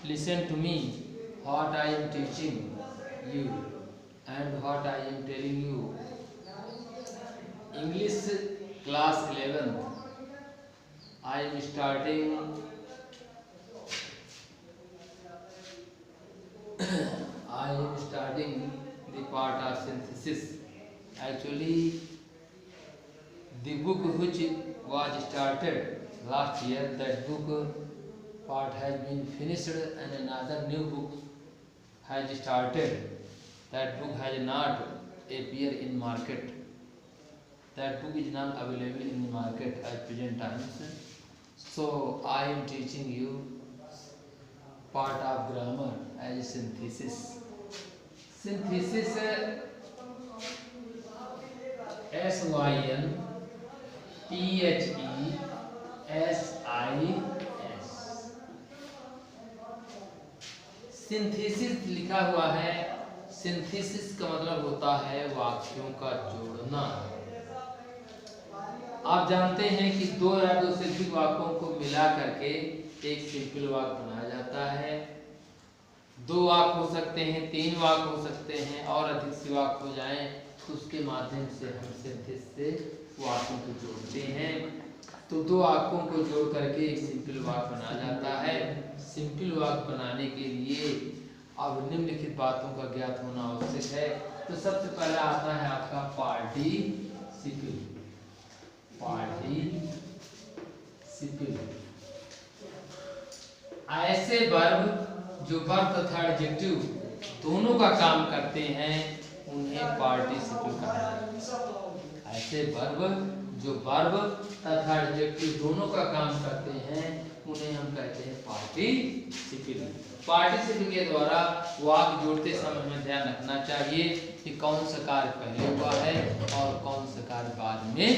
Listen to me, what I am teaching you and what I am telling you. English class 11. I am starting. I am starting the part of synthesis. Actually, the book which was started last year, that book part has been finished and another new book has started. That book has not appeared in market. That book is not available in the market at present times. So I am teaching you part of grammar as synthesis. Synthesis, SYNTHESIS। Synthesis लिखा हुआ है। Synthesis का मतलब होता है वाक्यों का जोड़ना। आप जानते हैं कि दो या दो से अधिक वाक्यों को मिला करके एक सिंपल वाक्य बनाया जाता है। दो वाक्य हो सकते हैं, तीन वाक्य हो सकते हैं और अधिक से वाक्य हो जाएं तो उसके माध्यम से हम सिंथेसिस से वाक्यों को जोड़ते हैं। तो दो वाक्यों को जोड़ करके एक सिंपल वाक्य बनाया जाता है। सिंपल वाक्य बनाने के लिए अब निम्नलिखित बातों का ज्ञात होना आवश्यक है। तो सबसे पहला आता है आपका पार्टिसिपल। पार्टिसिपल ऐसे वर्ब जो वर्ब तथा एडजेक्टिव दोनों का काम करते हैं उन्हें पार्टिसिपल कहा जाता है। ऐसे वर्ब जो वर्ब तथा एडजेक्टिव दोनों का काम करते हैं उन्हें हम कहते हैं पार्टिसिपल। पार्टिसिपल के द्वारा वाक्य जोड़ते समय हमें ध्यान रखना चाहिए कि कौन सा कार्य पहले हुआ है और कौन सा कार्य बाद में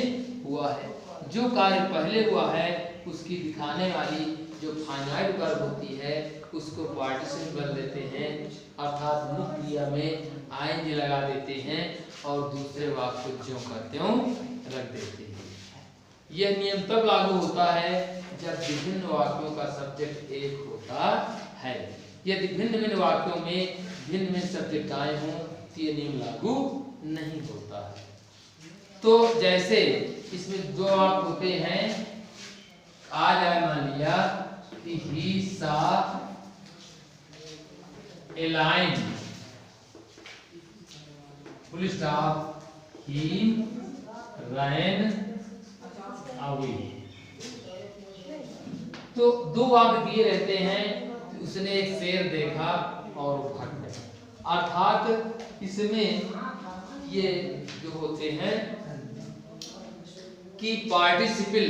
हुआ है। जो कार्य पहले हुआ है उसकी दिखाने वाली जो फाइनाइट वर्ब होती है उसको पार्टिसिपल कर देते हैं, अर्थात मुख्य क्रिया में आईएनजी लगा देते हैं और दूसरे वाक्य को ज्यों का त्यों रख देते हैं। यह नियम तब लागू होता है जब विभिन्न वाक्यों का सब्जेक्ट एक होता है। यदि भिन्न भिन्न वाक्यों में भिन्न भिन्न सब्जेक्ट आए हों तो यह नियम लागू नहीं होता है। तो जैसे इसमें दो वाक्य होते हैं, आज आया मान लिया कि he saw a lion, full stop, he ran away। तो दो वाक्य दिए रहते हैं, उसने एक शेर देखा और भाग गया। अर्थात इसमें ये जो होते हैं कि पार्टिसिपल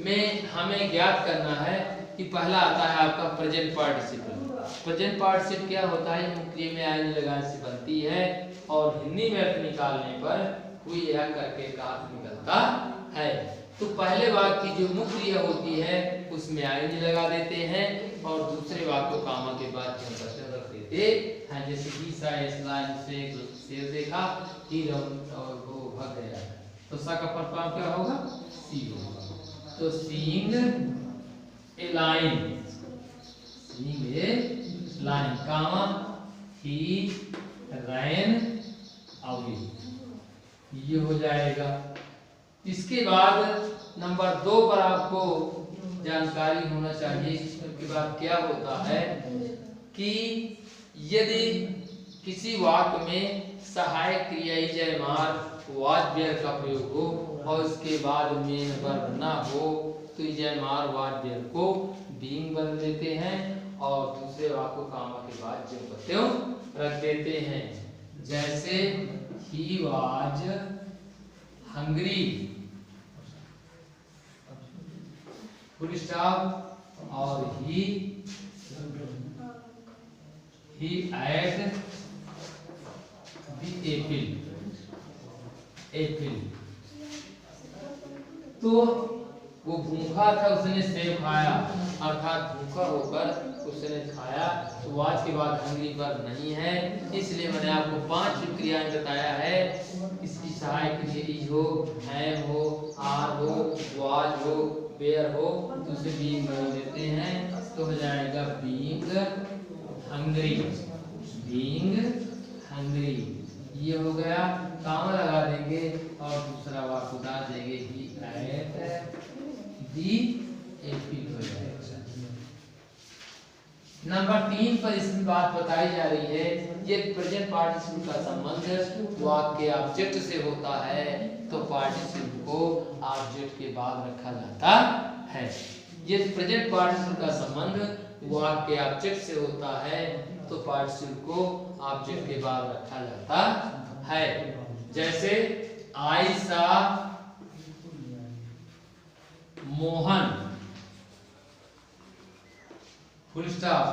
में हमें ज्ञात करना है कि पहला आता है आपका प्रेजेंट पार्टिसिपल। प्रेजेंट पार्टिसिपल क्या होता है? मुख्य क्रिया में आईएनजी लगाने से बनती है और हिंदी में अर्थ निकालने पर हुई या करके का अर्थ निकलता है। तो पहले वाक्य की जो मुख्य क्रिया होती है उसमें आईएनजी लगा देते हैं और दूसरे वाक्य को कामा के बाद रख देते हैं। जैसे ही सा इस लाइन से शेर देखा, ही और वो भाग गया, तो सा का परफॉर्म क्या होगा? सी होगा। तो seeing a line, seeing a line comma he ran away, ये हो जाएगा। इसके बाद नंबर 2 पर आपको जानकारी होना चाहिए। इसके बाद क्या होता है कि यदि किसी वाक्य में सहायक क्रिया जयमार वाज व्यय का प्रयोग हो और उसके बाद में वर्ब ना हो तो जयमार वाज व्यय को बीइंग बदल देते हैं और दूसरे वाक्य को कामा के बाद ज्यों का त्यों रख देते हैं। जैसे he was hungry, full stop, और ही एट द एप्पल। तो वो भूखा था, उसने सेब खाया, अर्थात भूखा होकर उसने खाया। तो वाज के बाद हंग्री वर्ब नहीं है, इसलिए मैंने आपको 5 क्रियाएं बताया है। इसकी सहायक क्रिया हो, हैव हो, आर हो, वाज हो, वेयर हो, तो उसे बीइंग बदल देते हैं तो हो जाएगा बीइंग हंग्री, बीइंग हंग्री, ये हो गया। काम लगा देंगे और दूसरा वाक्य उतार देंगे ही एट दी एप्पल हो जाएगा। नंबर 3 पर इसमें बात बताई जा रही है, ये प्रेजेंट पार्टिसिपल का संबंध वाक्य ऑब्जेक्ट से होता है तो पार्टिसिपल को ऑब्जेक्ट के बाद रखा जाता है। ये प्रेजेंट पार्टिसिपल का संबंध वाक्य ऑब्जेक्ट से होता है तो पार्टिसिपल को ऑब्जेक्ट के बाद रखा जाता है। जैसे आई saw Mohan, full stop,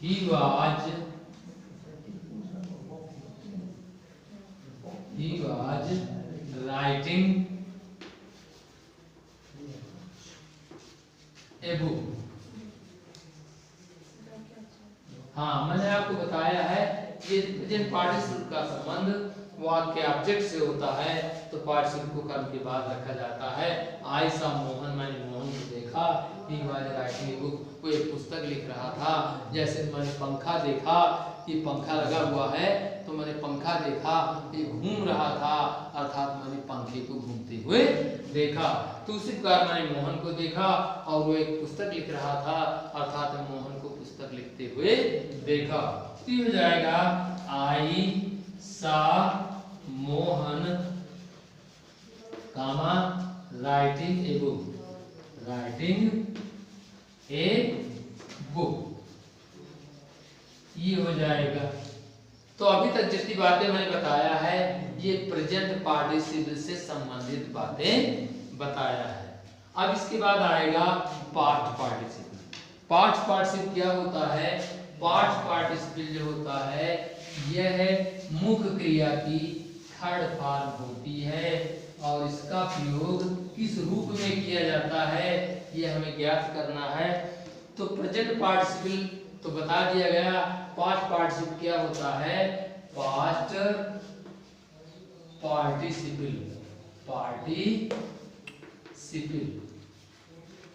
he was writing a book। हाँ, मैंने आपको बताया है ये प्रेजेंट पार्टिसिपल का संबंध वाक्य ऑब्जेक्ट से होता है तो पार्टिसिपल को कर्म के बाद रखा जाता है। आई सा मोहन, मैंने मोहन को देखा, he was writing a book, वो एक पुस्तक लिख रहा था। जैसे मैंने पंखा देखा, ये पंखा लगा हुआ है तो मैंने पंखा देखा, ये घूम रहा था, अर्थात मैंने पंखे को घूमते हुए देखा। तो उसी प्रकार मैंने मोहन को देखा और वो एक पुस्तक लिख रहा था, अर्थात मैं मोहन को पुस्तक लिखते हुए देखा। तो ये हो जाएगा I saw Mohan comma writing a book, writing a book, ये हो जाएगा। तो अभी तक जितनी बातें मैंने बताया है ये प्रेजेंट पार्टिसिपल से संबंधित बातें बताया है। अब इसके बाद आएगा पास्ट पार्टिसिपल। पास्ट पार्टिसिपल क्या होता है? पास्ट पार्टिसिपल जो होता है यह मुख्य क्रिया की थर्ड फॉर्म होती है और इसका प्रयोग किस रूप में किया जाता है यह हमें ज्ञात करना है। तो प्रेजेंट पार्टिसिपल तो बता दिया गया। पास्ट पार्टिसिपल क्या होता है? पास्ट पार्टिसिपल, पार्टिसिपल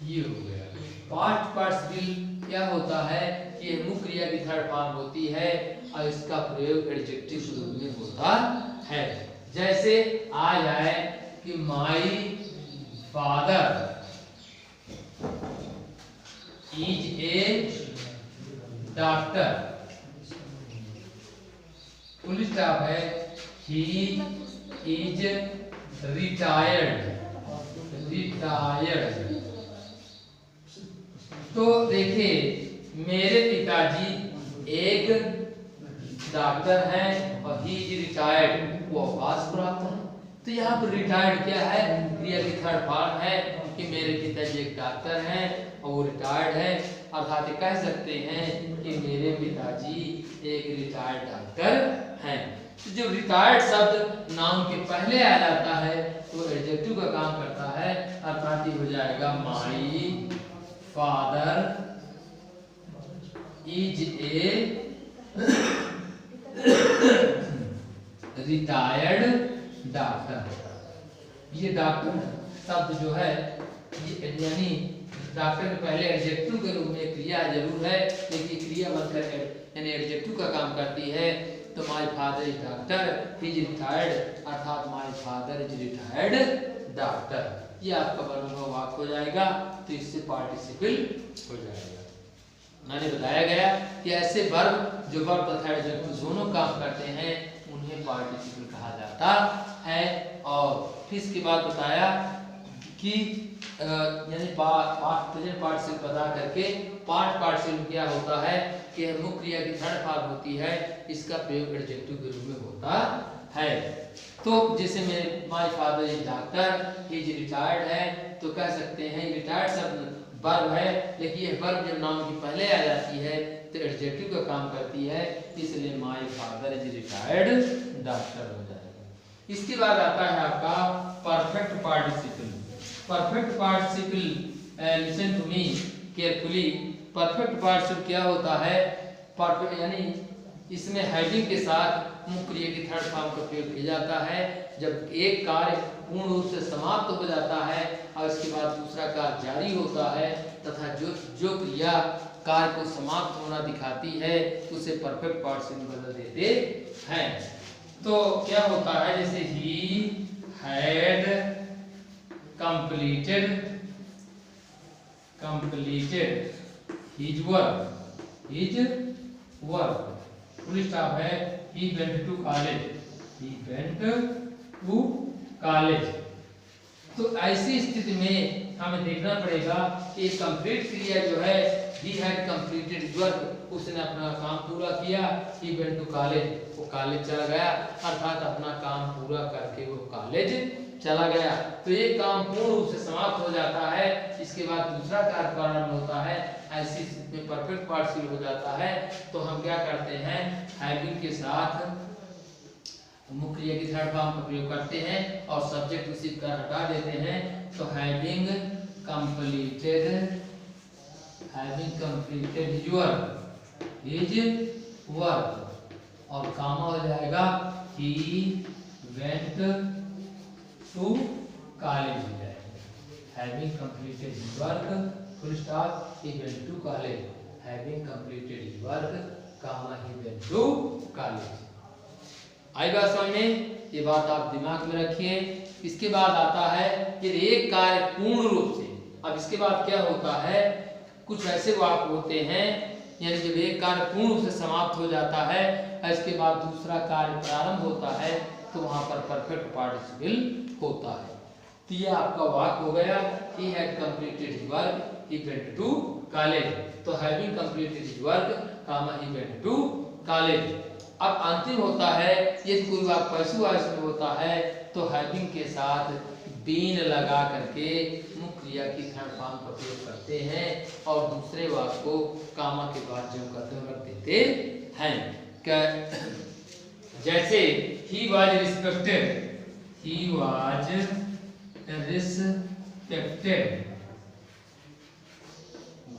ये हो गया। पास्ट पार्टिसिपल क्या होता है? ये मुख्य क्रिया की थर्ड फॉर्म होती है और इसका प्रयोग एडजेक्टिव रूप में होता है। जैसे आ जाए कि my father is a doctor, full stop है, ही इज रिटायर्ड, रिटायर्ड। तो देखिए मेरे पिताजी एक डॉक्टर हैं और ही इज रिटायर्ड, वो अवकाश प्राप्त है। तो यहाँ पर रिटायर्ड क्या है? क्रिया की थर्ड फॉर्म है कि मेरे पिताजी एक डॉक्टर हैं और वो रिटायर्ड है, अर्थात कह सकते हैं कि मेरे पिताजी एक रिटायर्ड डॉक्टर हैं। तो जब रिटायर्ड शब्द नाउन के पहले आ जाता है तो एडजेक्टिव का काम करता है, अर्थात ये हो जाएगा my father is a retired doctor. ये डॉक्टर शब्द जो है ये यानी डॉक्टर के पहले एडजेक्टिव के रूप में क्रिया जरूर है, लेकिन क्रिया बनकर यानी एडजेक्टिव का काम करती है। तो my father is doctor is retired, अर्थात my father is retired doctor. ये आपका बना हुआ वाक्य हो जाएगा। तो इससे पार्टिसिपल हो जाएगा। मैंने बताया गया कि ऐसे वर्ब जो वर्ब तथा एडजेक्टिव दोनों काम करते हैं उन्हें पार्टिसिपल कहा जाता है। और फिर इसके बाद बताया कि यानी प्रेजेंट पार्टिसिपल बता करके पास्ट पार्टिसिपल क्या होता है कि मुख्य क्रिया की थर्ड फॉर्म होती है, इसका प्रयोग एडजेक्टिव के रूप में होता है। तो जैसे मेरे my father is doctor is retired है तो कह सकते हैं रिटायर्ड शब्द वर्ब है, लेकिन यह वर्ब जब नाउन की पहले आ जाती है तो एडजेक्टिव का काम करती है, इसलिए my father is retired doctor हो जाएगा। इसके बाद आता है आपका perfect participle. Perfect participle listen to me carefully. Perfect participle क्या होता है? परफेक्ट यानी इसमें हेडिंग के साथ मुख्य क्रिया की थर्ड फॉर्म का प्रयोग किया जाता है जब एक कार्य पूर्ण रूप से समाप्त हो जाता है और इसके बाद दूसरा कार्य जारी होता है तथा जो क्रिया कार्य को समाप्त होना दिखाती है तो उसे परफेक्ट पार्टिसिपल में बदल देते हैं। तो क्या होता है, जैसे he had completed his work, full stop है, ही वेंट टू कॉलेज। तो ऐसी स्थिति में हमें देखना पड़ेगा कि कंप्लीट क्रिया जो है, he had completed his work, उसने अपना काम पूरा किया, ही वेंट टू कॉलेज, वो कॉलेज चला गया, अर्थात अपना काम पूरा करके वो कॉलेज चला गया। तो ये काम पूर्ण रूप से समाप्त हो जाता है, इसके बाद दूसरा कार्य प्रारंभ होता है, ऐसी स्थिति में परफेक्ट पार्टिसिपल हो जाता है। तो हम क्या करते हैं, हैविंग के साथ मुख्य क्रिया की थर्ड फॉर्म का प्रयोग करते हैं और सब्जेक्ट उसी का हटा देते हैं। तो हैविंग कंप्लीटेड हिज वर्क और कामा हो जाएगा ही वेंट टू कॉलेज हो जाएगा। Having completed his work full stop he went to college, having completed his work comma he went to college. आई बात समझ में, ये बात आप दिमाग में रखिए। इसके बाद आता है कि एक कार्य पूर्ण रूप से, अब इसके बाद क्या होता है, कुछ ऐसे वाक्य होते हैं, यानी जब एक कार्य पूर्ण रूप से समाप्त हो जाता है और इसके बाद दूसरा कार्य प्रारंभ होता है तो वहां पर परफेक्ट पार्टिसिपल होता है। तो ये आपका वाक्य हो गया, he had completed his work, he went to college। तो having completed his work, he went to college। अब अंतिम होता है, यदि कोई वाक्य पैसिव में होता है तो हैविंग के साथ बीन लगा करके मुख्य क्रिया की थर्ड फॉर्म का प्रयोग करते हैं और दूसरे वाक्य को कामा के बाद जो करते हैं रख देते हैं। क्या, जैसे he was respected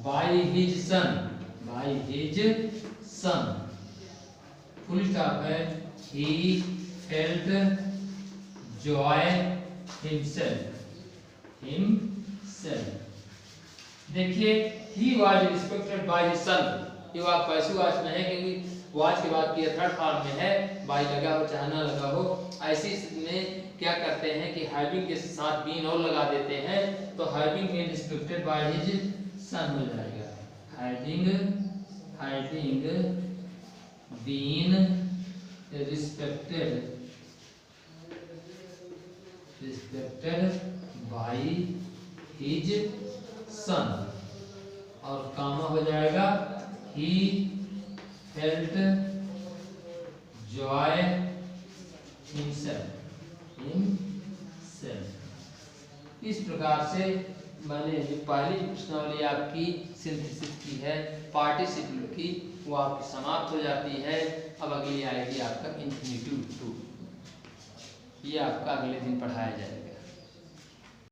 by his son, full stop है, he felt joy himself। देखिए he was respected by his son, ये वाक्य पैसिव वाच में है क्योंकि वाच के बाद की थर्ड फॉर्म में है, बाई लगा हो चाहे ना लगा हो। ऐसी स्थिति में क्या करते हैं कि हैविंग के साथ बीन और लगा देते हैं, तो having been respected by his son हो जाएगा, having been respected by his son और कामा हो जाएगा he felt joy himself। इस प्रकार से मैंने जो पहली प्रश्नावली आपकी सिंथेसिस की है पार्टिसिपल की, वो आपकी समाप्त हो जाती है। अब अगली आएगी आपका इंफिनिटिव टू, ये आपका अगले दिन पढ़ाया जाएगा।